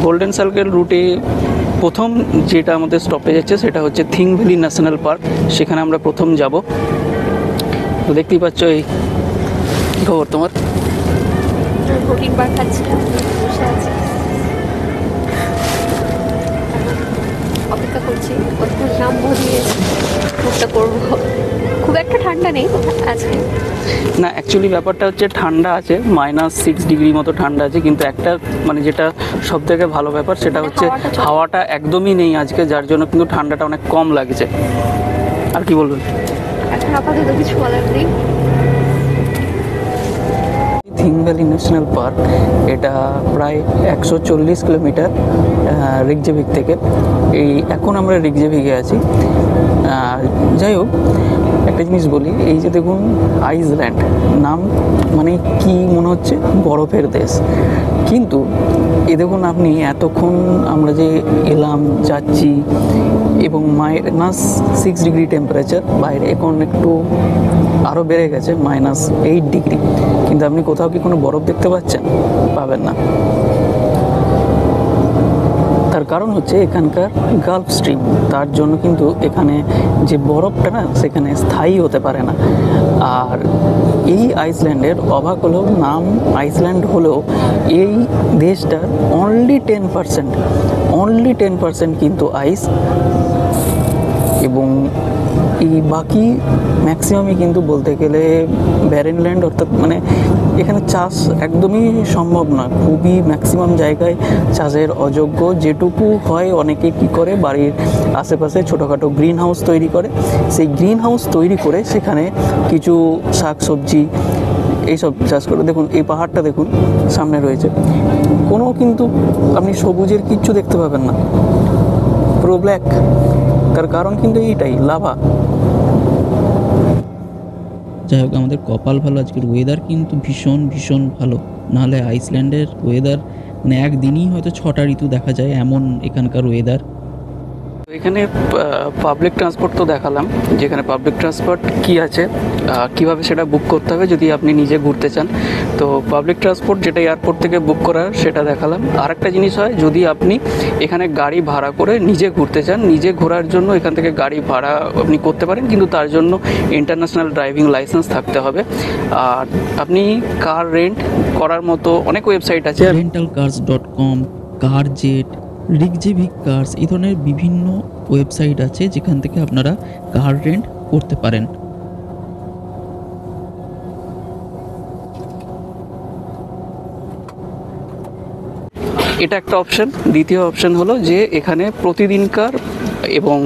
Golden circle রুটে প্রথম যেটা আমাদের স্টপেজ আছে সেটা হচ্ছে থিং ভ্যালি ন্যাশনাল পার্ক। সেখানে আমরা প্রথম যাব। তো দেখতেই পাচ্ছ এই খবর তোমার। প্রোটিন বার খাচ্ছিলাম, বসে আছি, অপেক্ষা করছি কতক্ষণ নামবো, দিয়ে মুখটা করবো। খুব একটা ঠান্ডা নেই আজকে না, অ্যাকচুয়ালি ব্যাপারটা হচ্ছে ঠান্ডা আছে, -6 ডিগ্রি মতো ঠান্ডা আছে, কিন্তু একটা মানে যেটা সব থেকে ভালো ব্যাপার সেটা হচ্ছে হাওয়াটা একদমই নেই আজকে, যার জন্য কিন্তু ঠান্ডাটা অনেক কম লাগছে। আর কি বলবেন? এখন আপাতত কিছু বলার নেই। থিং ভ্যালি ন্যাশনাল পার্ক এটা প্রায় 140 কিলোমিটার রিকজেভিক থেকে। এখন আমরা রিকজেভিকে আছি। যাই হোক, একটা জিনিস বলি, এই যে দেখুন আইসল্যান্ড নাম, মানে কি মনে হচ্ছে বরফের দেশ, কিন্তু এ দেখুন আপনি এতক্ষণ আমরা যে এলাম যাচ্ছি এবং -6 ডিগ্রি টেম্পারেচার বাইরে, এখন একটু আরও বেড়ে গেছে -8 ডিগ্রি, কিন্তু আপনি কোথাও কি কোনো বরফ দেখতে পাচ্ছেন? পাবেন না। তার কারণ হচ্ছে এখানকার গালফ স্ট্রিম, তার জন্য কিন্তু এখানে যে বরফটা না সেখানে স্থায়ী হতে পারে না। আর এই আইসল্যান্ডের অবাক হলেও নাম আইসল্যান্ড হলেও এই দেশটার অনলি 10% কিন্তু আইস, এবং এই বাকি ম্যাক্সিমামই কিন্তু বলতে গেলে ব্যারেন ল্যান্ড, অর্থাৎ মানে এখানে চাষ একদমই সম্ভব নয়। খুবই ম্যাক্সিমাম জায়গায় চাষের অযোগ্য। যেটুকু হয় অনেকে কী করে, বাড়ির আশেপাশে ছোটোখাটো গ্রিন হাউস তৈরি করে, সেই গ্রিন হাউস তৈরি করে সেখানে কিছু শাক সবজি এইসব চাষ করে। দেখুন এই পাহাড়টা দেখুন সামনে রয়েছে, কোনো কিন্তু আপনি সবুজের কিচ্ছু দেখতে পাবেন না, পুরো ব্ল্যাক। তার কারণ কিন্তু এইটাই, লাভা। যাই হোক, আমাদের কপাল ভালো, আজকের ওয়েদার কিন্তু ভীষণ ভীষণ ভালো। নাহলে আইসল্যান্ডের ওয়েদার মানে একদিনই হয়তো 6টা ঋতু দেখা যায়, এমন এখানকার ওয়েদার। এখানে পাবলিক ট্রান্সপোর্ট তো দেখালাম, যেখানে পাবলিক ট্রান্সপোর্ট কী আছে, কীভাবে সেটা বুক করতে হবে যদি আপনি নিজে ঘুরতে চান। তো পাবলিক ট্রান্সপোর্ট যেটা এয়ারপোর্ট থেকে বুক করার সেটা দেখালাম। আরেকটা জিনিস হয়, যদি আপনি এখানে গাড়ি ভাড়া করে নিজে ঘুরতে চান, নিজে ঘোরার জন্য এখান থেকে গাড়ি ভাড়া আপনি করতে পারেন, কিন্তু তার জন্য ইন্টারন্যাশনাল ড্রাইভিং লাইসেন্স থাকতে হবে। আর আপনি কার রেন্ট করার মতো অনেক ওয়েবসাইট আছে, rentalcars.com, কারজেট, রিকজেভিক কার্স, এই ধরনের বিভিন্ন ওয়েবসাইট আছে যেখান থেকে আপনারা কার রেন্ট করতে পারেন। এটা একটা অপশন। দ্বিতীয় অপশন হলো যে এখানে প্রতিদিনকার এবং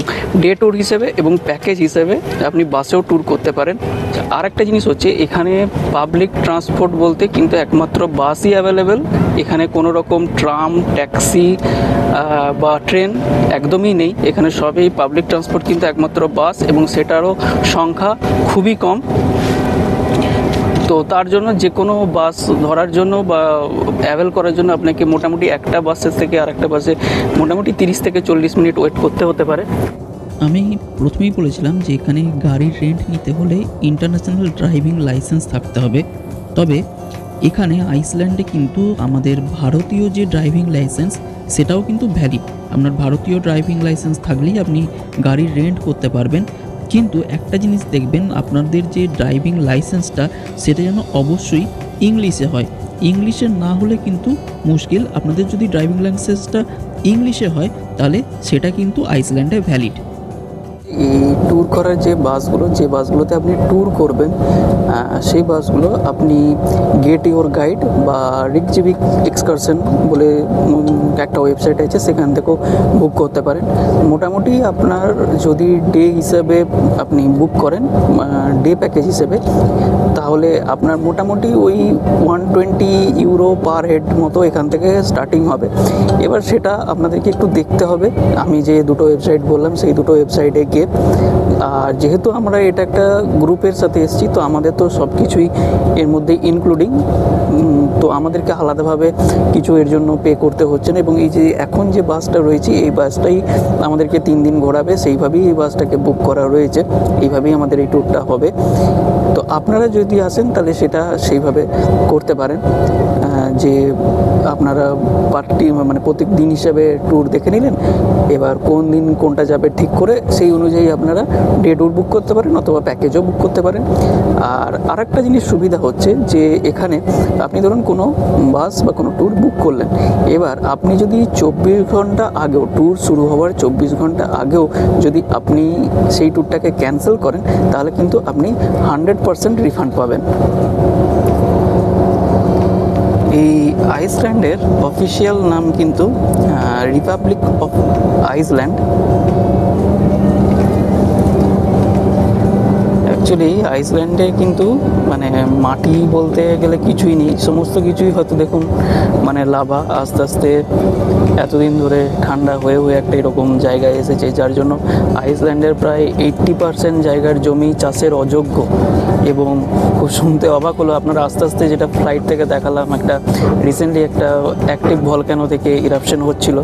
ডে ট্যুর হিসেবে এবং প্যাকেজ হিসেবে আপনি বাসেও ট্যুর করতে পারেন। আর একটা জিনিস হচ্ছে, এখানে পাবলিক ট্রান্সপোর্ট বলতে কিন্তু একমাত্র বাসই অ্যাভেলেবেল। এখানে কোনো রকম ট্রাম, ট্যাক্সি বা ট্রেন একদমই নেই। এখানে সবই পাবলিক ট্রান্সপোর্ট, কিন্তু একমাত্র বাস, এবং সেটারও সংখ্যা খুবই কম। তো তার জন্য যে কোনো বাস ধরার জন্য বা ট্রাভেল করার জন্য আপনাকে মোটামুটি একটা বাসের থেকে আরেকটা বাসে মোটামুটি 30 থেকে 40 মিনিট ওয়েট করতে হতে পারে। আমি প্রথমেই বলেছিলাম যে এখানে গাড়ির রেন্ট নিতে হলে ইন্টারন্যাশনাল ড্রাইভিং লাইসেন্স থাকতে হবে। তবে এখানে আইসল্যান্ডে কিন্তু আমাদের ভারতীয় যে ড্রাইভিং লাইসেন্স সেটাও কিন্তু ভ্যালিড। আপনার ভারতীয় ড্রাইভিং লাইসেন্স থাকলেই আপনি গাড়ির রেন্ট করতে পারবেন। কিন্তু একটা জিনিস দেখবেন, আপনাদের যে ড্রাইভিং লাইসেন্সটা সেটা যেন অবশ্যই ইংলিশে হয়। ইংলিশে না হলে কিন্তু মুশকিল। আপনাদের যদি ড্রাইভিং লাইসেন্সটা ইংলিশে হয় তাহলে সেটা কিন্তু আইসল্যান্ডে ভ্যালিড। এই ট্যুর করার যে বাসগুলোতে আপনি ট্যুর করবেন, সেই বাসগুলো আপনি গেট ইওর গাইড বা রিকজেভিক এক্সকারশন বলে একটা ওয়েবসাইট আছে, সেখান থেকেও বুক করতে পারেন। মোটামুটি আপনার যদি ডে হিসেবে আপনি বুক করেন, ডে প্যাকেজ হিসেবে, তাহলে আপনার মোটামুটি ওই 120 ইউরো পার হেড মতো এখান থেকে স্টার্টিং হবে। এবার সেটা আপনাদেরকে একটু দেখতে হবে। আমি যে দুটো ওয়েবসাইট বললাম সেই দুটো ওয়েবসাইটে গিয়ে, আর যেহেতু আমরা এটা একটা গ্রুপের সাথে এসেছি, তো আমাদের তো সব কিছুই এর মধ্যে ইনক্লুডিং, তো আমাদেরকে আলাদাভাবে কিছু এর জন্য পে করতে হচ্ছে না। এবং এই যে এখন যে বাসটা রয়েছে, এই বাসটাই আমাদেরকে 3 দিন ঘোরাবে, সেইভাবেই এই বাসটাকে বুক করা রয়েছে, এইভাবেই আমাদের এই ট্যুরটা হবে। তো আপনারা যদি আসেন তাহলে সেটা সেইভাবে করতে পারেন, যে আপনারা পার্টি মানে প্রত্যেক দিন হিসাবে ট্যুর দেখে নিলেন। এবার কোন দিন কোনটা যাবে ঠিক করে সেই অনুযায়ী আপনারা ডে ট্যুর বুক করতে পারেন অথবা প্যাকেজও বুক করতে পারেন। আর আরেকটা জিনিস সুবিধা হচ্ছে যে এখানে আপনি ধরুন কোনো বাস বা কোনো ট্যুর বুক করলেন, এবার আপনি যদি 24 ঘন্টা আগেও, ট্যুর শুরু হওয়ার 24 ঘন্টা আগেও যদি আপনি সেই ট্যুরটাকে ক্যান্সেল করেন, তাহলে কিন্তু আপনি 100% রিফান্ড পাবেন। এই আইসল্যান্ডের অফিসিয়াল নাম কিন্তু রিপাবলিক অফ আইসল্যান্ড। অ্যাকচুয়ালি আইসল্যান্ডে কিন্তু মানে মাটি বলতে গেলে কিছুই নেই, সমস্ত কিছুই হয়তো দেখুন মানে লাভা আস্তে আস্তে এতদিন ধরে ঠান্ডা হয়ে হয়ে একটা এরকম জায়গায় এসেছে, যার জন্য আইসল্যান্ডের প্রায় 80% জায়গার জমি চাষের অযোগ্য। এবং খুব শুনতে অবাক হলো, আপনারা আস্তে আস্তে যেটা ফ্লাইট থেকে দেখালাম, একটা রিসেন্টলি একটা অ্যাক্টিভ ভলক্যানো থেকে ইরাপশন হচ্ছিল,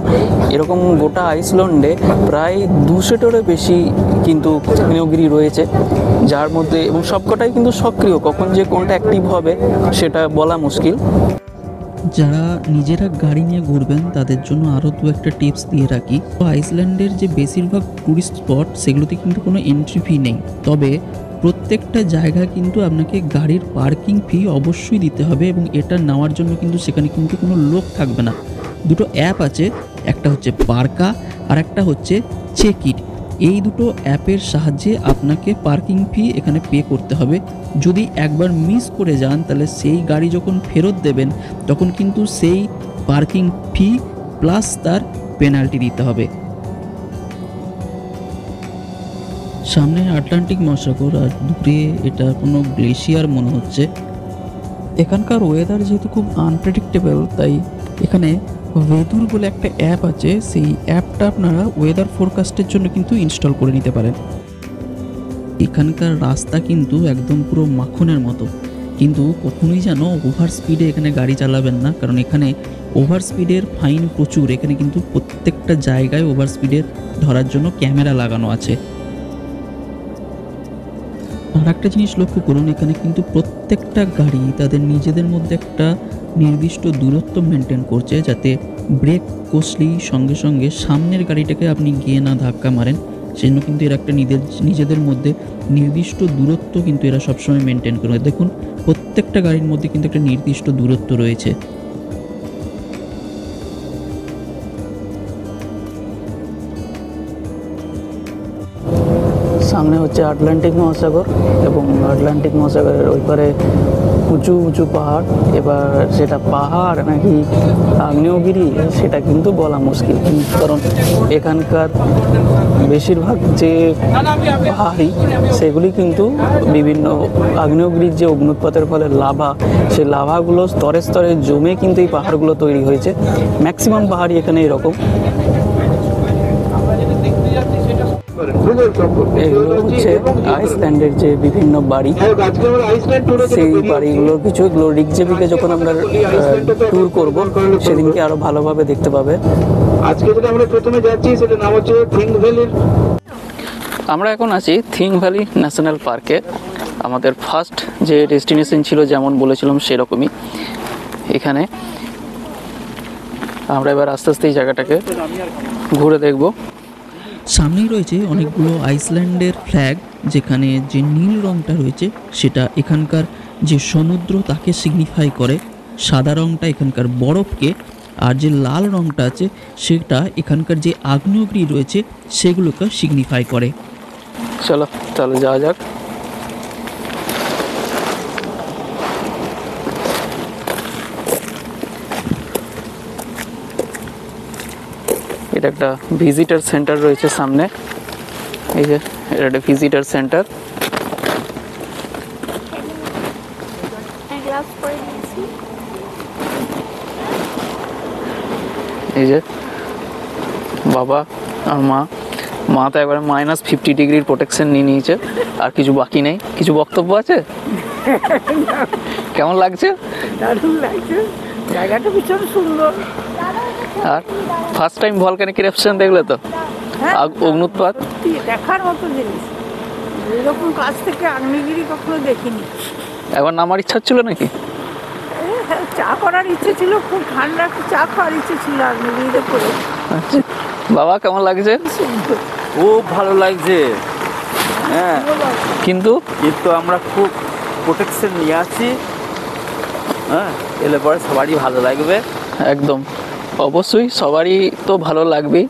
এরকম গোটা আইসল্যান্ডে প্রায় 200টারও বেশি কিন্তু আগ্নেয়গিরি রয়েছে, যার মধ্যে এবং সবকটাই কিন্তু সক্রিয়। কখন যে কোনটা অ্যাক্টিভ হবে সেটা বলা মুশকিল। যারা নিজেরা গাড়ি নিয়ে ঘুরবেন তাদের জন্য আরও দু একটা টিপস দিয়ে রাখি। তো আইসল্যান্ডের যে বেশিরভাগ ট্যুরিস্ট স্পট সেগুলোতে কিন্তু কোনো এন্ট্রি ফি নেই, তবে প্রত্যেকটা জায়গায় কিন্তু আপনাকে গাড়ির পার্কিং ফি অবশ্যই দিতে হবে, এবং এটা নেওয়ার জন্য কিন্তু সেখানে কিন্তু কোনো লোক থাকবে না। দুটো অ্যাপ আছে, একটা হচ্ছে পার্কা আর একটা হচ্ছে চেক ইট। এই দুটো অ্যাপের সাহায্যে আপনাকে পার্কিং ফি এখানে পে করতে হবে। যদি একবার মিস করে যান তাহলে সেই গাড়ি যখন ফেরত দেবেন তখন কিন্তু সেই পার্কিং ফি প্লাস তার পেনাল্টি দিতে হবে। সামনে আটলান্টিক মহাসাগর আর দূরে এটা কোনো গ্লেশিয়ার মনে হচ্ছে। এখানকার ওয়েদার যেহেতু খুব আনপ্রেডিক্টেবল, তাই এখানে ওয়েদুর বলে একটা অ্যাপ আছে, সেই অ্যাপটা আপনারা ওয়েদার ফোরকাস্টের জন্য কিন্তু ইনস্টল করে নিতে পারেন। এখানকার রাস্তা কিন্তু একদম পুরো মাখনের মতো, কিন্তু কখনোই যেন ওভার স্পিডে এখানে গাড়ি চালাবেন না, কারণ এখানে ওভার স্পিডের ফাইন প্রচুর। এখানে কিন্তু প্রত্যেকটা জায়গায় ওভার স্পিডের ধরার জন্য ক্যামেরা লাগানো আছে। আর একটা জিনিস লক্ষ্য করুন, এখানে কিন্তু প্রত্যেকটা গাড়ি তাদের নিজেদের মধ্যে একটা নির্দিষ্ট দূরত্ব মেনটেন করছে, যাতে ব্রেক কষলেই সঙ্গে সঙ্গে সামনের গাড়িটাকে আপনি গিয়ে না ধাক্কা মারেন। সেজন্য কিন্তু এরা একটা নিজেদের মধ্যে নির্দিষ্ট দূরত্ব কিন্তু এরা সবসময় মেনটেন করে। দেখুন প্রত্যেকটা গাড়ির মধ্যে কিন্তু একটা নির্দিষ্ট দূরত্ব রয়েছে। সামনে হচ্ছে আটলান্টিক মহাসাগর এবং আটলান্টিক মহাসাগরের ওই পারে উঁচু উঁচু পাহাড়। এবার সেটা পাহাড় নাকি আগ্নেয়গিরি সেটা কিন্তু বলা মুশকিল, কারণ এখানকার বেশিরভাগ যে পাহাড়ি সেগুলি কিন্তু বিভিন্ন আগ্নেয়গিরির যে অগ্নুৎপাতের ফলে লাভা, সেই লাভাগুলো স্তরে স্তরে জমে কিন্তু এই পাহাড়গুলো তৈরি হয়েছে। ম্যাক্সিমাম পাহাড়ি এখানে এরকম। এগুলো হচ্ছে আইসল্যান্ডের যে বিভিন্ন বাড়ি, সেই বাড়িগুলোর কিছু, এগুলো রিকজেভিকে যখন আমরা ট্যুর করব সেদিনকে আরো ভালোভাবে দেখতে পাবে। আজকে যেটা আমরা প্রথমে যাচ্ছি সেটা নাম হচ্ছে থিং ভ্যালির। আমরা এখন আছি থিং ভ্যালি ন্যাশনাল পার্কে। আমাদের ফার্স্ট যে ডেস্টিনেশন ছিল যেমন বলেছিলাম সেরকমই। এখানে আমরা এবার আস্তে আস্তে এই জায়গাটাকে ঘুরে দেখব। সামনেই রয়েছে অনেকগুলো আইসল্যান্ডের ফ্ল্যাগ, যেখানে যে নীল রঙটা রয়েছে সেটা এখানকার যে সমুদ্র তাকে সিগনিফাই করে, সাদা রঙটা এখানকার বরফকে, আর যে লাল রঙটা আছে সেটা এখানকার যে আগ্নেয়গিরি রয়েছে সেগুলোকে সিগনিফাই করে। চলো তাহলে যাওয়া যাক। এটা একটা ভিজিটার সেন্টার রয়েছে সামনে, এই যে এটা একটা ভিজিটার সেন্টার। এই যে বাবা আর মা তো একবারে -50 ডিগ্রির প্রোটেকশন নিয়ে নিয়েছে, আর কিছু বাকি নেই। কিছু বক্তব্য আছে? কেমন লাগছে? দারুণ লাগছে, জায়গাটা ভীষণ সুন্দর। আর ফার্স্ট টাইম ভলক্যানিক ইরাপশন দেখলে তো, অগ্নুৎপাত দেখার মতো জিনিস। এরকম কাছ থেকে আগ্নেয়গিরি কখনো দেখিনি। একবার নামার ইচ্ছা ছিল নাকি? চা করার ইচ্ছে ছিল, খুব ঠান্ডা একটু চা খাওয়ার ইচ্ছে ছিল আগ্নেয়গিরিতে পড়ে। আচ্ছা বাবা কেমন লাগছে? সুন্দর। খুব ভালো লাগছে। হ্যাঁ, কিন্তু কিন্তু আমরা খুব প্রোটেকশন নিয়ে আছি। হ্যাঁ, এলে পরে সবারই ভালো লাগবে। একদম অবশ্যই সবারই তো ভালো লাগবেই।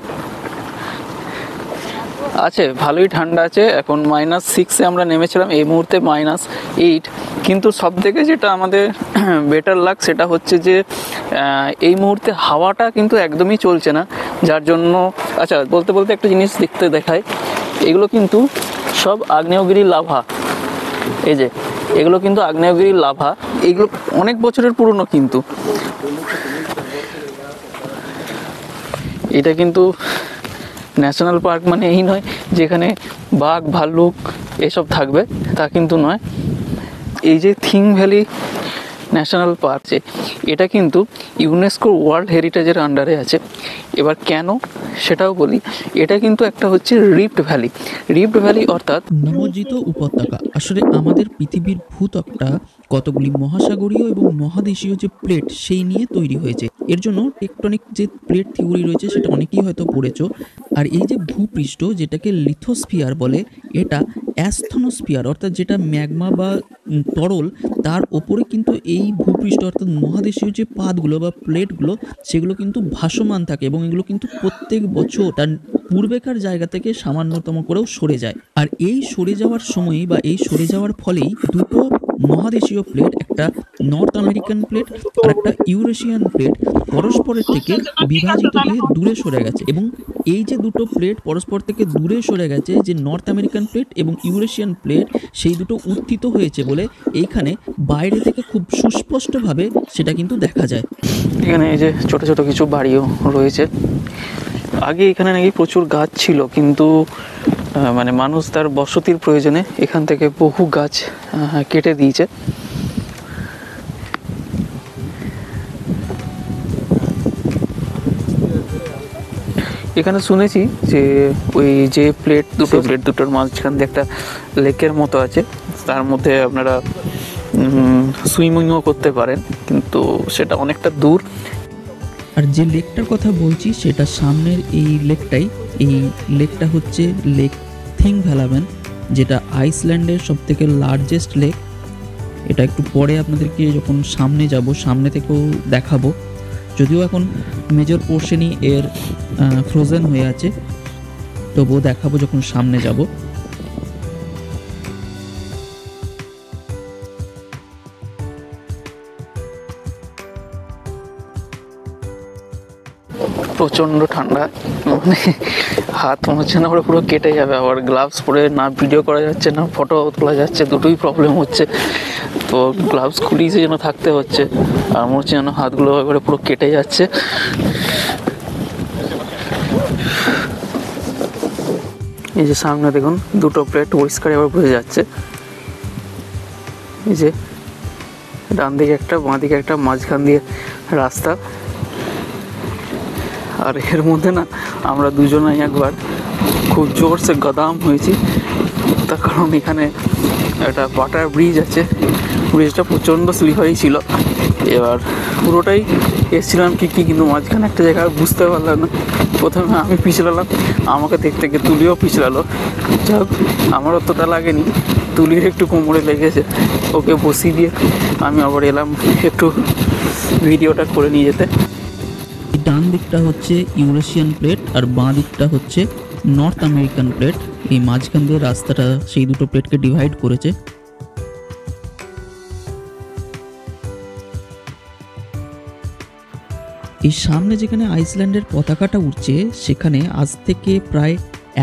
আছে ভালোই ঠান্ডা আছে, এখন -6-এ আমরা নেমেছিলাম, এই মুহূর্তে -8। কিন্তু সব থেকে যেটা আমাদের বেটার লাগ সেটা হচ্ছে যে এই মুহূর্তে হাওয়াটা কিন্তু একদমই চলছে না, যার জন্য আচ্ছা বলতে বলতে একটা জিনিস দেখতে দেখায়, এগুলো কিন্তু সব আগ্নেয়গিরি লাভা। এই যে এগুলো কিন্তু আগ্নেয়গিরি লাভা, এগুলো অনেক বছরের পুরনো। কিন্তু এটা কিন্তু ন্যাশনাল পার্ক মানে এই নয় যেখানে বাঘ ভাল্লুক এসব থাকবে, তা কিন্তু নয়। এই যে থিং ভ্যালি ন্যাশনাল পার্ক, এটা কিন্তু ইউনেস্কো ওয়ার্ল্ড হেরিটেজের আন্ডারে আছে। এবার কেন সেটাও বলি, এটা কিন্তু একটা হচ্ছে রিফট ভ্যালি। রিফট ভ্যালি অর্থাৎ নমজ্জিত উপত্যকা। আসলে আমাদের পৃথিবীর ভূত্বকটা কতগুলি মহাসাগরীয় এবং মহাদেশীয় যে প্লেট সেই নিয়ে তৈরি হয়েছে। এর জন্য টেকটনিক যে প্লেট থিওরি রয়েছে সেটা অনেকেই হয়তো পড়েছো। আর এই যে ভূপৃষ্ঠ যেটাকে লিথোস্ফিয়ার বলে, এটা অ্যাস্থনোস্ফিয়ার অর্থাৎ যেটা ম্যাগমা বা তরল, তার ওপরে কিন্তু এই ভূপৃষ্ঠ অর্থাৎ মহাদেশীয় যে পাতগুলো বা প্লেটগুলো সেগুলো কিন্তু ভাসমান থাকে এবং এগুলো কিন্তু প্রত্যেক বছর তার পূর্বেকার জায়গা থেকে সামান্যতম করেও সরে যায়। আর এই সরে যাওয়ার সময়ই বা এই সরে যাওয়ার ফলেই দুটো মহাদেশীয় প্লেট, একটা নর্থ আমেরিকান প্লেট আর একটা ইউরেশিয়ান প্লেট, পরস্পরের থেকে বিভাজিত হয়ে দূরে সরে গেছে। এবং এই যে দুটো প্লেট পরস্পর থেকে দূরে সরে গেছে, যে নর্থ আমেরিকান প্লেট এবং ইউরেশিয়ান প্লেট, সেই দুটো উত্থিত হয়েছে বলে এইখানে বাইরে থেকে খুব সুস্পষ্টভাবে সেটা কিন্তু দেখা যায়। এখানে এই যে ছোট ছোট কিছু বাড়িও রয়েছে। আগে এখানে নাকি প্রচুর গাছ ছিল, কিন্তু মানে মানুষ তার বসতির প্রয়োজনে এখান থেকে বহু গাছ কেটে দিয়েছে। এখানে শুনেছি যে ওই যে প্লেট দুটোর মাঝখান দিয়ে একটা লেকের মতো আছে, তার মধ্যে আপনারা সুইমিংও করতে পারেন, কিন্তু সেটা অনেকটা দূর। আর যে লেকটার কথা বলছি সেটা সামনের এই লেকটাই। এই লেকটা হচ্ছে লেক থিংভ্যালাভেন, যেটা আইসল্যান্ডের সবথেকে লার্জেস্ট লেক। এটা একটু পরে আপনাদেরকে যখন সামনে যাব সামনে থেকেও দেখাবো, যদিও এখন মেজর পোর্শনই এর ফ্রোজেন হয়ে আছে, তবুও দেখাবো যখন সামনে যাব। প্রচণ্ড ঠান্ডা, মানে হাত মনে হচ্ছে না পুরো কেটে যাবে। আবার গ্লাভস পরে না ভিডিও করা যাচ্ছে না ফটো তোলা যাচ্ছে, দুটোই প্রবলেম হচ্ছে। তো গ্লাভস খুলেই যেন থাকতে হচ্ছে, আর মনে হচ্ছে যেন হাতগুলো এবারে পুরো কেটে যাচ্ছে। এই যে সামনে দেখুন দুটো প্লেট পরিষ্কার এবার বোঝা যাচ্ছে। এই যে ডান দিকে একটা, বাঁ দিকে একটা, মাঝখান দিয়ে রাস্তা। আর এর মধ্যে না আমরা দুজনেই একবার খুব জোরসে গদাম হয়েছি, তার কারণ এখানে একটা ওয়াটার ব্রিজ আছে, ব্রিজটা প্রচণ্ড স্লিপারি ছিল। এবার পুরোটাই এসেছিলাম ঠিকই, কিন্তু মাঝখানে একটা জায়গায় বুঝতে পারলাম না। প্রথমে আমি পিছলালাম, আমাকে দেখতে গিয়ে তুলিও পিছলালো। যাক আমার অতটা লাগেনি, তুলির একটু কোমরে লেগেছে, ওকে বসিয়ে দিয়ে আমি আবার এলাম একটু ভিডিওটা করে নিয়ে যেতে। ডান দিকটা হচ্ছে ইউরেশিয়ান প্লেট আর বাঁ দিকটা হচ্ছে নর্থ আমেরিকান প্লেট। এই মাঝখান দিয়ে রাস্তাটা সেই দুটো প্লেটকে ডিভাইড করেছে। এই সামনে যেখানে আইসল্যান্ডের পতাকাটা উঠছে সেখানে আজ থেকে প্রায়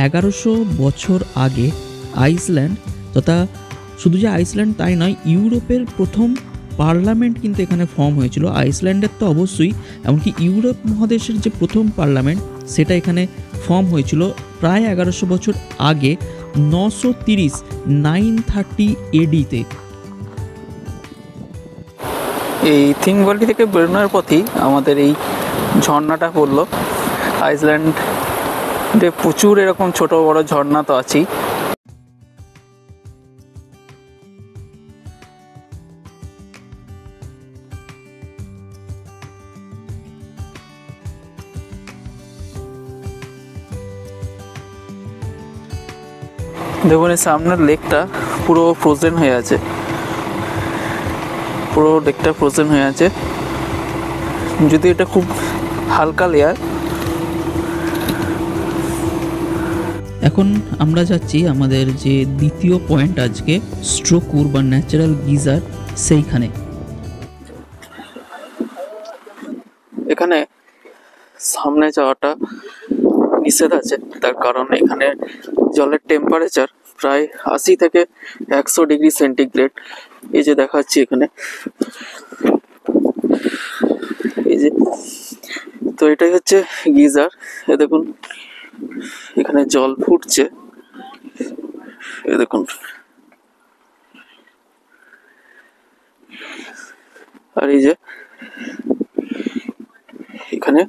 1100 বছর আগে আইসল্যান্ড তথা শুধু যে আইসল্যান্ড তাই নয়, ইউরোপের প্রথম পার্লামেন্ট কিন্তু এখানে ফর্ম হয়েছিল। আইসল্যান্ডের তো অবশ্যই, এমনকি ইউরোপ মহাদেশের যে প্রথম পার্লামেন্ট সেটা এখানে ফর্ম হয়েছিল প্রায় 1100 বছর আগে, 930 এডিতে। এই থিং ভ্যালি থেকে বেরোনোর পথেই আমাদের এই ঝর্ণাটা পড়লো। আইসল্যান্ডে প্রচুর এরকম ছোট বড় ঝর্ণা তো আছেই। দেখুন এই সামনের লেকটা পুরো ফ্রোজেন হয়ে আছে, পুরো লেকটা ফ্রোজেন হয়ে আছে। যদি এটা খুব হালকা লেয়ার। এখন আমরা যাচ্ছি আমাদের যে দ্বিতীয় পয়েন্ট আজকে, স্ট্রোকুর বা ন্যাচারাল গিজার, সেইখানে। এখানে সামনে যাওয়াটা নিষেধ আছে, তার কারণ এখানে জলের টেম্পারেচার প্রায় 80 থেকে 100 ডিগ্রি সেন্টিগ্রেড। এই যে দেখাচ্ছি এখানে, এই যে, তো এটাই হচ্ছে গিজার। এ দেখুন এখানে জল ফুটছে, এ দেখুন। আর এই যে এখানে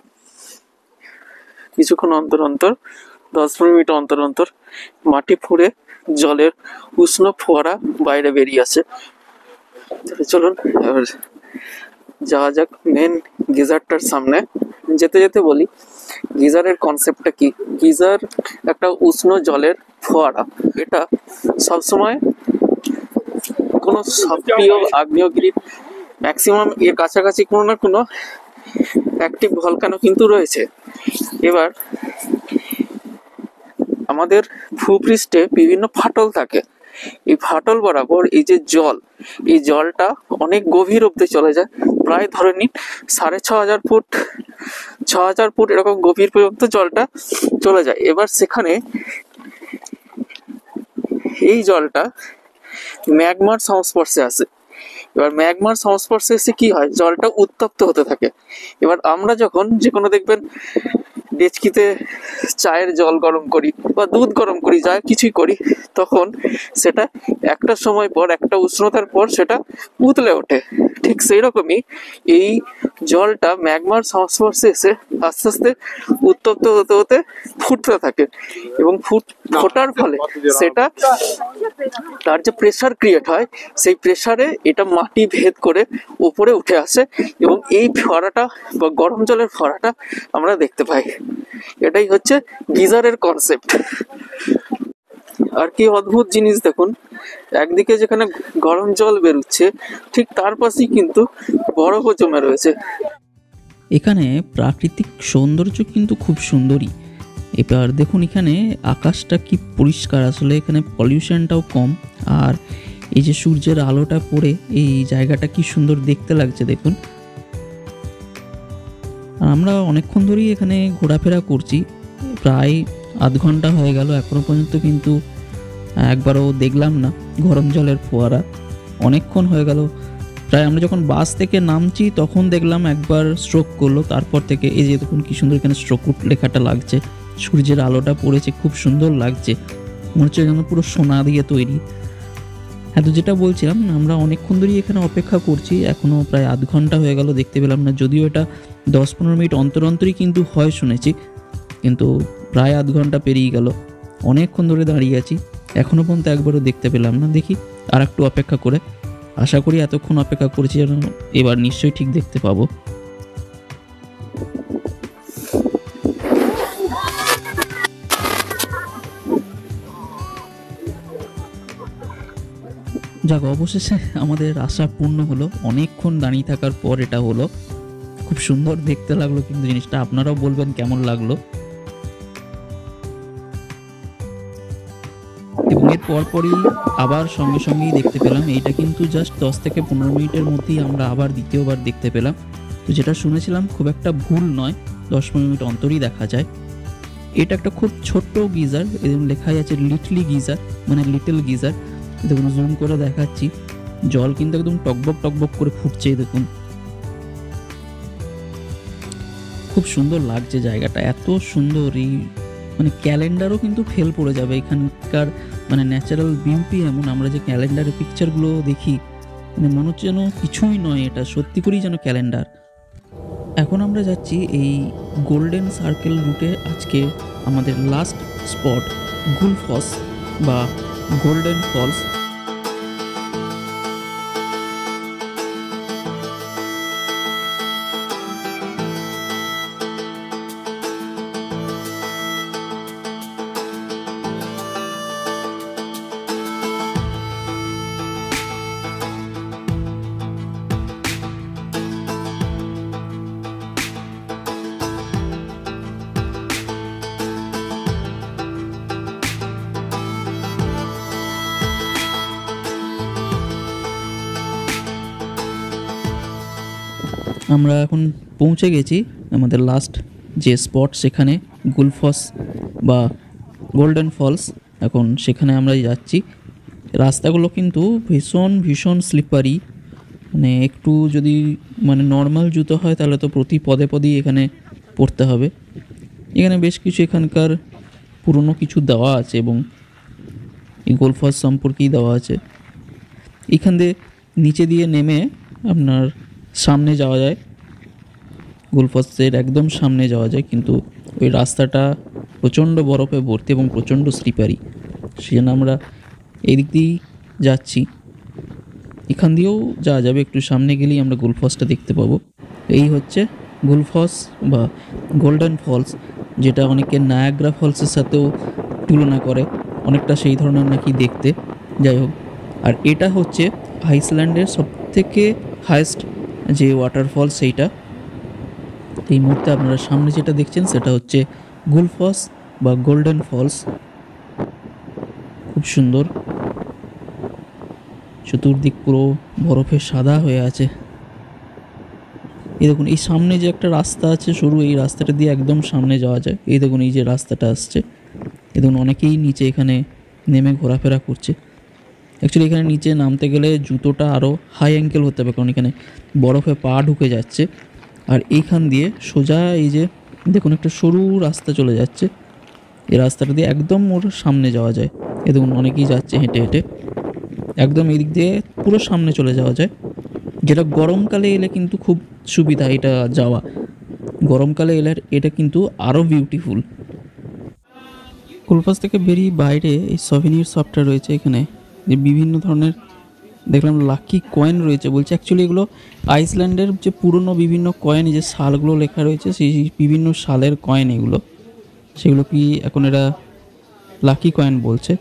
কিছুক্ষণ অন্তর অন্তর 10-15 মিনিট অন্তর অন্তর মাটি ফুঁড়ে জলের উষ্ণ ফোয়ারা বাইরে বেরিয়ে আসে। চলুন এবার যাওয়া যাক মেন গিজারটার সামনে। যেতে যেতে বলি গিজারের কনসেপ্টটা কি। গিজার একটা উষ্ণ জলের ফোয়ারা। এটা সবসময় কোনো সক্রিয় আগ্নেয়গিরির ম্যাক্সিমাম এর কাছাকাছি কোনো না কোনো অ্যাক্টিভ ভলকানো কিন্তু রয়েছে। এবার আমাদের ভূপৃষ্ঠে বিভিন্ন ফাটল থাকে, এই ফাটল বরাবর এই যে জল, এই জলটা অনেক গভীর অব্দি চলে যায়। প্রায় ধরে নিন 6500 ফুট 6000 ফুট এরকম গভীর পর্যন্ত জলটা চলে যায়। এবার সেখানে এই জলটা ম্যাগমার সংস্পর্শে আসে। এবার ম্যাগমার সংস্পর্শে এসে কি হয়, জলটা উত্তপ্ত হতে থাকে। এবার আমরা যখন যে কোনো দেখবেন ডেচকিতে চায়ের জল গরম করি বা দুধ গরম করি, যা কিছুই করি, তখন সেটা একটা সময় পর, একটা উষ্ণতার পর সেটা উতলে ওঠে। ঠিক সেই রকমই এই জলটা ম্যাগমার সংস্পর্শে এসে আস্তে আস্তে উত্তপ্ত হতে হতে ফুটতে থাকে এবং ফোটার ফলে সেটা তার যে প্রেসার ক্রিয়েট হয়, সেই প্রেসারে এটা মাটি ভেদ করে উপরে উঠে আসে এবং এই ফোয়ারাটা বা গরম জলের ফোয়ারাটা আমরা দেখতে পাই। এটাই হচ্ছে গিজারের কনসেপ্ট। আর কি অদ্ভুত জিনিস দেখুন, একদিকে যেখানে গরম জল বেরোচ্ছে ঠিক তার পাশেই কিন্তু বরফও জমে রয়েছে। এখানে প্রাকৃতিক সৌন্দর্য কিন্তু খুব সুন্দরই। এবার দেখুন এখানে আকাশটা কি পরিষ্কার, আসলে এখানে পলিউশনটাও কম। আর এই যে সূর্যের আলোটা পড়ে এই জায়গাটা কি সুন্দর দেখতে লাগছে দেখুন। আর আমরা অনেকক্ষণ ধরেই এখানে ঘোরাফেরা করছি, প্রায় আধ ঘন্টা হয়ে গেল, এখনও পর্যন্ত কিন্তু একবারও দেখলাম না গরম জলের ফোয়ারা। অনেকক্ষণ হয়ে গেল, প্রায় আমরা যখন বাস থেকে নামছি তখন দেখলাম একবার স্ট্রোক করলো, তারপর থেকে এই যে দেখুন কি সুন্দর এখানে স্ট্রোক লেখাটা লাগছে, সূর্যের আলোটা পড়েছে, খুব সুন্দর লাগছে, মনে হচ্ছে যেন পুরো সোনা দিয়ে তৈরি। হ্যাঁ, তো যেটা বলছিলাম, আমরা অনেকক্ষণ ধরেই এখানে অপেক্ষা করছি, এখনও প্রায় আধ ঘন্টা হয়ে গেল, দেখতে পেলাম না। যদিও এটা 10-15 মিনিট অন্তর অন্তরই কিন্তু হয় শুনেছি, কিন্তু প্রায় আধ ঘন্টা পেরিয়ে গেল, অনেকক্ষণ ধরে দাঁড়িয়ে আছি, এখনও পর্যন্ত একবারও দেখতে পেলাম না। দেখি আর একটু অপেক্ষা করে, আশা করি এতক্ষণ অপেক্ষা করেছি যেন এবার নিশ্চয়ই ঠিক দেখতে পাবো। যাক, অবশেষে আমাদের আশা পূর্ণ হলো। অনেকক্ষণ দাঁড়িয়ে থাকার পর এটা হলো, খুব সুন্দর দেখতে লাগলো কিন্তু জিনিসটা। আপনারাও বলবেন কেমন লাগলো। এবং এর পরপরই আবার সঙ্গে সঙ্গেই দেখতে পেলাম, এইটা কিন্তু জাস্ট 10 থেকে 15 মিনিটের মধ্যেই আমরা আবার দ্বিতীয়বার দেখতে পেলাম। তো যেটা শুনেছিলাম খুব একটা ভুল নয়, 10-15 মিনিট অন্তরই দেখা যায়। এটা একটা খুব ছোট্ট গিজার, এরকম লেখাই আছে লিটলি গিজার, মানে লিটল গিজার। দেখুন জুম করে দেখাচ্ছি, জল কিন্তু একদম টকবক টকবক করে ফুটছে। দেখুন খুব সুন্দর লাগছে জায়গাটা, এত সুন্দর। এই মানে ক্যালেন্ডারও কিন্তু ফেল পড়ে যাবে এখানকার, মানে ন্যাচারাল বিউটি এমন। আমরা যে ক্যালেন্ডারের পিকচারগুলো দেখি, মানে মনে হচ্ছে যেন কিছুই নয়, এটা সত্যি করেই যেন ক্যালেন্ডার। এখন আমরা যাচ্ছি এই গোল্ডেন সার্কেল রুটে। আজকে আমাদের লাস্ট স্পট গুলফস বা গোল্ডেন ফলস। আমরা এখন পৌঁছে গেছি আমাদের লাস্ট যে স্পট, সেখানে গুলফস বা গোল্ডেন ফলস। এখন সেখানে আমরা যাচ্ছি। রাস্তাগুলো কিন্তু ভীষণ ভীষণ স্লিপারি, মানে একটু যদি মানে নর্মাল জুতো হয় তাহলে তো প্রতি পদে পদেই এখানে পড়তে হবে। এখানে বেশ কিছু এখানকার পুরনো কিছু দেওয়া আছে এবং এই গোলফস সম্পর্কেই দেওয়া আছে। এখান দিয়ে নিচে দিয়ে নেমে আপনার সামনে যাওয়া যায়, গোলফসের একদম সামনে যাওয়া যায়, কিন্তু ওই রাস্তাটা প্রচণ্ড বরফে ভর্তি এবং প্রচণ্ড স্লিপারি, সেই জন্য আমরা এদিক দিয়েই যাচ্ছি। এখান দিয়েও যাওয়া যাবে, একটু সামনে গেলেই আমরা গুলফসটা দেখতে পাবো। এই হচ্ছে গুলফস বা গোল্ডেন ফলস, যেটা অনেকে নায়াগ্রা ফলসের সাথেও তুলনা করে, অনেকটা সেই ধরনের নাকি দেখতে। যাই হোক, আর এটা হচ্ছে আইসল্যান্ডের সবথেকে হাইয়েস্ট যে ওয়াটারফল সেইটা। এই মুহূর্তে আপনারা সামনে যেটা দেখছেন সেটা হচ্ছে গুলফস বা গোল্ডেন ফলস। খুব সুন্দর, চতুর্দিক পুরো বরফে সাদা হয়ে আছে। এই দেখুন, এই সামনে যে একটা রাস্তা আছে সরু, এই রাস্তাটা দিয়ে একদম সামনে যাওয়া যায়। এই দেখুন, এই যে রাস্তাটা আসছে, এই দেখুন অনেকেই নিচে এখানে নেমে ঘোরাফেরা করছে। অ্যাকচুয়ালি এখানে নিচে নামতে গেলে জুতোটা আরও হাই অ্যাঙ্কেল হতে হবে, কারণ এখানে বরফে পা ঢুকে যাচ্ছে। আর এইখান দিয়ে সোজা এই যে দেখুন একটা সরু রাস্তা চলে যাচ্ছে, এই রাস্তাটা দিয়ে একদম ওর সামনে যাওয়া যায়। এই দেখুন অনেকেই যাচ্ছে হেঁটে হেঁটে, একদম এই দিক দিয়ে পুরো সামনে চলে যাওয়া যায়, যেটা গরমকালে এলে কিন্তু খুব সুবিধা এটা যাওয়া। গরমকালে এলে এটা কিন্তু আরও বিউটিফুল। কুলপাস থেকে বেরিয়ে বাইরে এই সভিনির শপটা রয়েছে, এখানে যে বিভিন্ন ধরনের দেখলাম লাকি কয়েন রয়েছে। বলছে অ্যাকচুয়ালি এগুলো আইসল্যান্ডের যে পুরনো বিভিন্ন কয়েন, যে সালগুলো লেখা রয়েছে সেই বিভিন্ন সালের কয়েন এগুলো, সেগুলো কি এখন এরা লাকি কয়েন বলছে।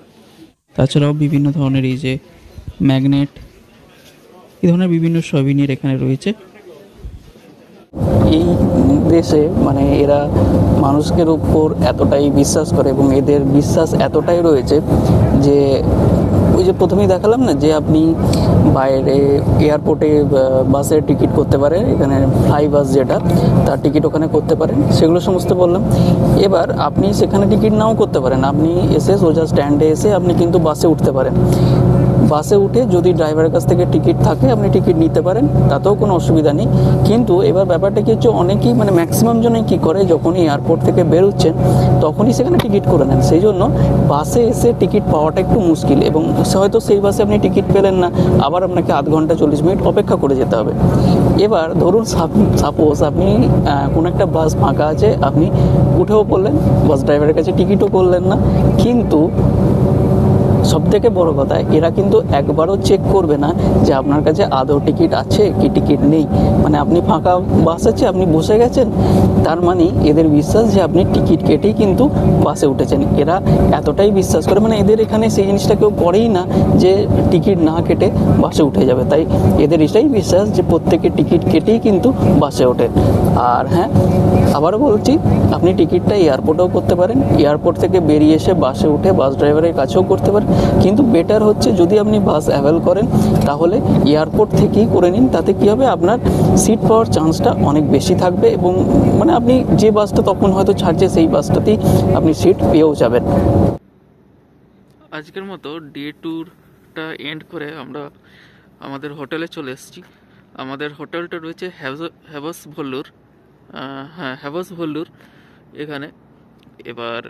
তাছাড়াও বিভিন্ন ধরনের এই যে ম্যাগনেট, এই ধরনের বিভিন্ন সভিনির এখানে রয়েছে। এই দেশে মানে এরা মানুষের উপর এতটাই বিশ্বাস করে এবং এদের বিশ্বাস এতটাই রয়েছে যে ওই যে প্রথমেই দেখালাম না যে আপনি বাইরে এয়ারপোর্টে বাসের টিকিট করতে পারেন, এখানে ফ্লাই বাস যেটা তার টিকিট ওখানে করতে পারেন, সেগুলো সমস্ত বললাম। এবার আপনি সেখানে টিকিট নাও করতে পারেন, আপনি এসে সোজা স্ট্যান্ডে এসে আপনি কিন্তু বাসে উঠতে পারেন। বাসে উঠে যদি ড্রাইভারের কাছ থেকে টিকিট থাকে আপনি টিকিট নিতে পারেন, তাতেও কোনো অসুবিধা নেই। কিন্তু এবার ব্যাপারটা কি হচ্ছে, অনেকেই মানে ম্যাক্সিমাম জনই কী করে, যখনই এয়ারপোর্ট থেকে বেরোচ্ছেন তখনই সেখানে টিকিট করে নেন। সেই জন্য বাসে এসে টিকিট পাওয়াটা একটু মুশকিল, এবং হয়তো সেই বাসে আপনি টিকিট পেলেন না, আবার আপনাকে আধ ঘন্টা 40 মিনিট অপেক্ষা করে যেতে হবে। এবার ধরুন সাপোজ আপনি কোনো একটা বাস ফাঁকা আছে, আপনি উঠেও পড়লেন, বাস ড্রাইভারের কাছে টিকিটও করলেন না, কিন্তু সবথেকে বড় কথা এরা কিন্তু একবারও চেক করবে না যে আপনার কাছে আদৌ টিকিট আছে কি টিকিট নেই। মানে আপনি ফাঁকা বাস আছে, আপনি বসে গেছেন, তার মানে এদের বিশ্বাস যে আপনি টিকিট কেটেই কিন্তু বাসে উঠেছেন। এরা এতটাই বিশ্বাস করে, মানে এদের এখানে সেই জিনিসটা কেউ করেই না যে টিকিট না কেটে বাসে উঠে যাবে। তাই এদের এটাই বিশ্বাস যে প্রত্যেকে টিকিট কেটেই কিন্তু বাসে ওঠে। আর হ্যাঁ, আবারও বলছি, আপনি টিকিটটা এয়ারপোর্টেও করতে পারেন, এয়ারপোর্ট থেকে বেরিয়ে এসে বাসে উঠে বাস ড্রাইভারের কাছেও করতে পারেন, কিন্তু বেটার হচ্ছে যদি আপনি বাস অ্যাভেল করেন তাহলে এয়ারপোর্ট থেকেই করে নিন। তাতে কী হবে, আপনার সিট পাওয়ার চান্সটা অনেক বেশি থাকবে, এবং মানে আপনি যে বাসটা তখন হয়তো ছাড়ছে সেই বাসটাতেই আপনি সিট পেয়েও যাবেন। আজকের মতো ডে ট্যুরটা এন্ড করে আমরা আমাদের হোটেলে চলে এসেছি। আমাদের হোটেলটা রয়েছে হ্যাভস ভল্লুর, হ্যাঁ হ্যাভস ভল্লুর এখানে। এবার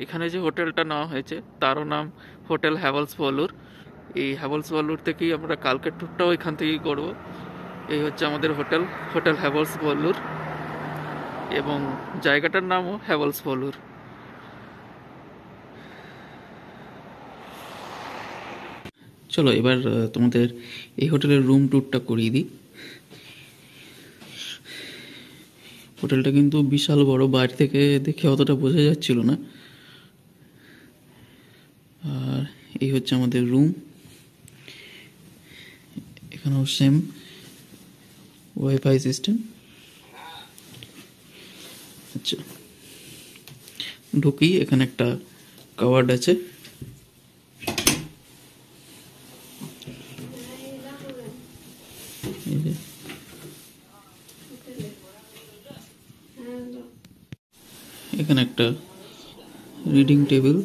এখানে যে হোটেলটা নেওয়া হয়েছে তারও নাম হোটেল হ্যাভেলস ভল্লুর। এই হ্যাভেলস ভল্লুর থেকেই আমরা কালকের ট্যুরটাও এখান থেকেই করব। এই হচ্ছে আমাদের হোটেল হ্যাভেলস ভল্লুর, এবং জায়গাটার নামও হ্যাভেলস ভল্লুর। চলো এবার তোমাদের এই হোটেলের রুম ট্যুরটা করিয়ে দিই। হোটেলটা কিন্তু বিশাল বড়, বাইরে থেকে দেখে অতটা বোঝা যাচ্ছিল না। আর এই হচ্ছে আমাদের রুম, এখানেও সেম ওয়াইফাই সিস্টেম। আচ্ছা, ঢুকি, এখানে একটা কাওয়ার্ড আছে, এখানে একটা রিডিং টেবিল,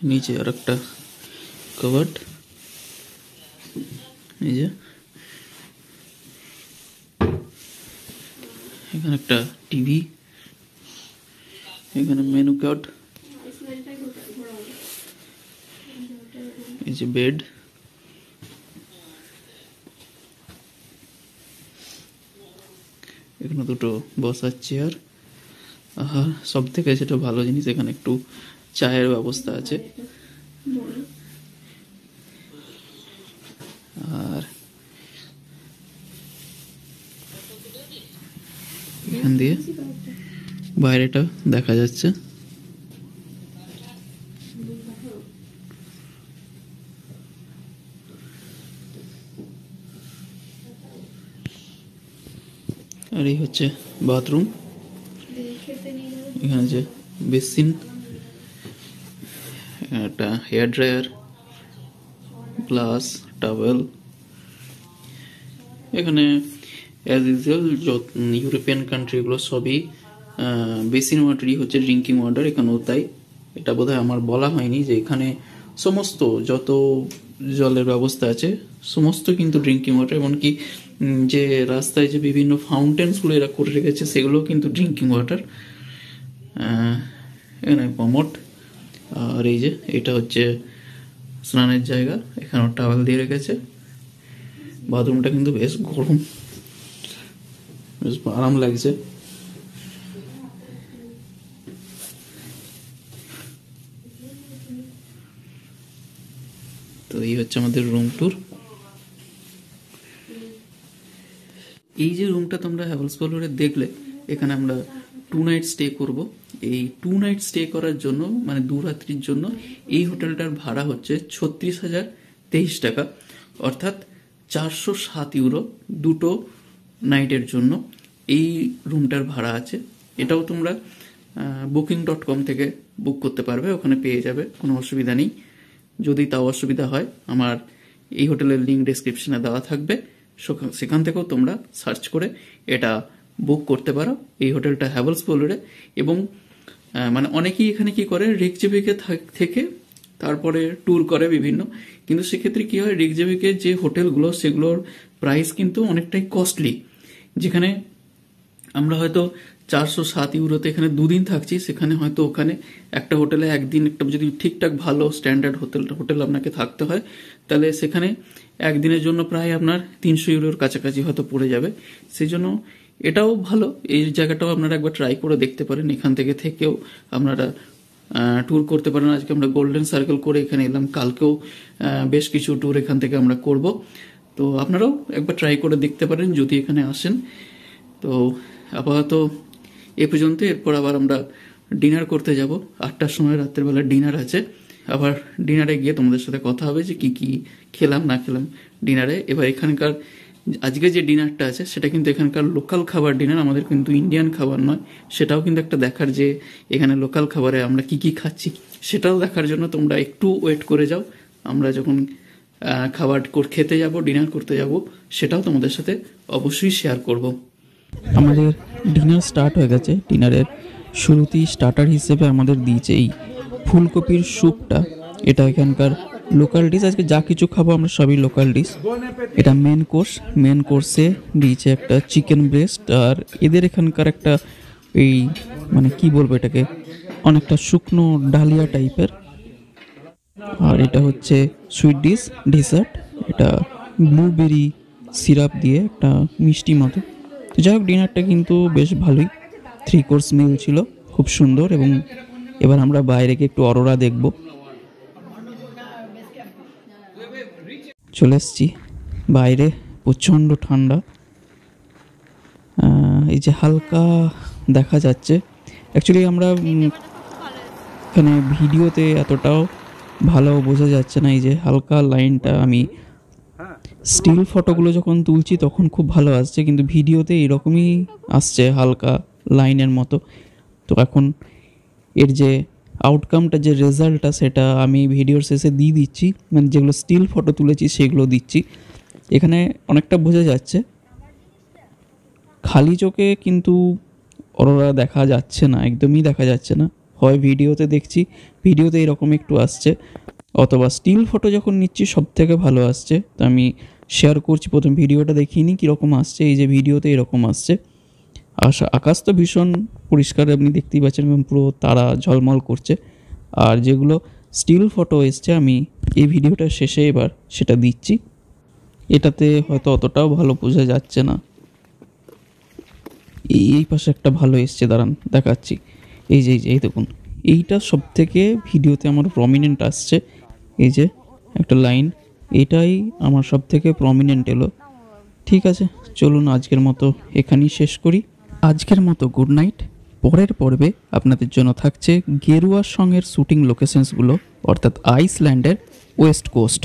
নিচে আর একটা কভার্ড, এই যে এখানে একটা টিভি, এখানে মেনু কার্ড, এই যে বেড, এখানে দুটো বসার চেয়ার, আর সব থেকে যেটা ভালো জিনিস এখানে একটু চায়ের ব্যবস্থা আছে। আর এখান দিয়ে বাইরেটা দেখা যাচ্ছে। আর এই হচ্ছে বাথরুম, এখানে যে বেসিন, একটা হেয়ার ড্রায়ার, গ্লাস, টাওয়েল। এখানে অ্যাজ ইউজুয়াল ইউরোপিয়ান কান্ট্রিগুলো সবই বেসিন ওয়াটারই হচ্ছে ড্রিঙ্কিং ওয়াটার, এখানেও তাই। এটা বোধহয় আমার বলা হয়নি যে এখানে সমস্ত যত জলের ব্যবস্থা আছে সমস্ত কিন্তু ড্রিঙ্কিং ওয়াটার, এমনকি যে রাস্তায় যে বিভিন্ন ফাউন্টেন্সগুলো এরা করে রেখেছে সেগুলোও কিন্তু ড্রিঙ্কিং ওয়াটার। এখানে কমোড, আর এই যে এটা হচ্ছে স্নানের জায়গা, এখানেও টাওয়েল দিয়ে রেখেছে। বাথরুমটা কিন্তু বেশ গরম, বেশ আরাম লাগছে। তো এই হচ্ছে আমাদের রুম ট্যুর। এই যে রুমটা তোমরা হ্যাভেলস বলরে দেখলে, এখানে আমরা 2 নাইট স্টে করব। এই 2 নাইট স্টে করার জন্য মানে 2 রাত্রির জন্য এই হোটেলটার ভাড়া হচ্ছে 36,023 টাকা, অর্থাৎ 407 ইউরো দুটো নাইটের জন্য এই রুমটার ভাড়া আছে। এটাও তোমরা booking.com থেকে বুক করতে পারবে, ওখানে পেয়ে যাবে, কোনো অসুবিধা নেই। যদি তাও অসুবিধা হয় আমার এই হোটেলের লিঙ্ক ডেসক্রিপশনে দেওয়া থাকবে, সেখান থেকেও তোমরা সার্চ করে এটা বুক করতে পারো। এই হোটেলটা হ্যাভেলস বলরে, এবং মানে অনেকেই এখানে কি করে রিকজেভিকে থেকে তারপরে ট্যুর করে বিভিন্ন, কিন্তু সেক্ষেত্রে কি হয় রিকজেভিকে যে হোটেলগুলো সেগুলোর প্রাইস কিন্তু অনেকটাই কস্টলি। যেখানে আমরা হয়তো 407 ইউরোতে এখানে 2 দিন থাকছি, সেখানে হয়তো ওখানে একটা হোটেলে একদিন একটা যদি ঠিকঠাক ভালো স্ট্যান্ডার্ড হোটেল আপনাকে থাকতে হয়, তাহলে সেখানে একদিনের জন্য প্রায় আপনার 300 ইউরোর কাছাকাছি হয়তো পড়ে যাবে। সেই জন্য এটাও ভালো, এই জায়গাটাও আপনারা একবার ট্রাই করে দেখতে পারেন। এখান থেকেও আপনারা ট্যুর করতে পারেন। আজকে আমরা গোল্ডেন সার্কেল করে এখানে এলাম, কালকেও বেশ কিছু ট্যুর এখান থেকে আমরা করব। তো আপনারাও একবার ট্রাই করে দেখতে পারেন যদি এখানে আসেন। তো আপাতত এ পর্যন্ত, এরপর আবার আমরা ডিনার করতে যাব 8টার সময়, রাত্রেবেলা ডিনার আছে। আবার ডিনারে গিয়ে তোমাদের সাথে কথা হবে যে কি কি খেলাম না খেলাম ডিনারে। এবার এখানকার আজকে যে ডিনারটা আছে সেটা কিন্তু এখানকার লোকাল খাবার ডিনার, আমাদের কিন্তু ইন্ডিয়ান খাবার নয়। সেটাও কিন্তু একটা দেখার, যে এখানে লোকাল খাবারে আমরা কি কি খাচ্ছি সেটাও দেখার জন্য তোমরা একটু ওয়েট করে যাও। আমরা যখন খাবার খেতে যাব, ডিনার করতে যাব, সেটাও তোমাদের সাথে অবশ্যই শেয়ার করব। আমাদের ডিনার স্টার্ট হয়ে গেছে। ডিনারের শুরুতেই স্টার্টার হিসেবে আমাদের দিয়েছে এই ফুলকপির স্যুপটা। এটা এখানকার লোকাল ডিশ। আজকে যা কিছু খাবো আমরা সবই লোকাল ডিশ। এটা মেন কোর্সে দিয়েছে একটা চিকেন ব্রেস্ট, আর এদের এখানকার একটা এই মানে কি বলবো এটাকে, অনেকটা শুকনো ডালিয়া টাইপের। আর এটা হচ্ছে সুইট ডেজার্ট, এটা ব্লুবেরি সিরাপ দিয়ে একটা মিষ্টি মতো। তো যাই হোক, ডিনারটা কিন্তু বেশ ভালোই, 3 কোর্স মিল ছিল, খুব সুন্দর। এবং এবার আমরা বাইরে গিয়ে একটু অরোরা দেখব। চলে এসছি বাইরে, প্রচণ্ড ঠান্ডা। এই যে হালকা দেখা যাচ্ছে, অ্যাকচুয়ালি আমরা এখানে ভিডিওতে এতটাও ভালো বোঝা যাচ্ছে না। এই যে হালকা লাইনটা, আমি স্টিল ফটোগুলো যখন তুলছি তখন খুব ভালো আসছে, কিন্তু ভিডিওতে এরকমই আসছে হালকা লাইনের মতো। তো এখন এর যে আউটকামটা, যে রেজাল্টটা, সেটা আমি ভিডিওর শেষে দিয়ে দিচ্ছি, মানে যেগুলো স্টিল ফটো তুলেছি সেগুলো দিচ্ছি। এখানে অনেকটা বোঝা যাচ্ছে, খালি চোখে কিন্তু অরোরা দেখা যাচ্ছে না, একদমই দেখা যাচ্ছে না। হয় ভিডিওতে দেখছি, ভিডিওতে এরকম একটু আসছে, অথবা স্টিল ফটো যখন নিচ্ছি সব থেকে ভালো আসছে। তো আমি শেয়ার করছি, প্রথম ভিডিওটা দেখিনি কীরকম আসছে, এই যে ভিডিওতে এরকম আসছে। আকাশ তো ভীষণ পরিষ্কার, আপনি দেখতেই পাচ্ছেন, এবং পুরো তারা ঝলমল করছে। আর যেগুলো স্টিল ফটো এসছে আমি এই ভিডিওটার শেষে এবার সেটা দিচ্ছি। এটাতে হয়তো অতটাও ভালো বোঝা যাচ্ছে না। এই পাশে একটা ভালো এসছে, দাঁড়ান দেখাচ্ছি। এই দেখুন, এইটা সব থেকে ভিডিওতে আমার প্রমিনেন্ট আসছে। এই যে একটা লাইন, এটাই আমার সব থেকে প্রমিনেন্ট এলো। ঠিক আছে, চলুন আজকের মতো এখানেই শেষ করি। আজকের মতো গুড নাইট। পরের পর্বে আপনাদের জন্য থাকছে গেরুয়া সঙের শ্যুটিং লোকেশনসগুলো, অর্থাৎ আইসল্যান্ডের ওয়েস্ট কোস্ট।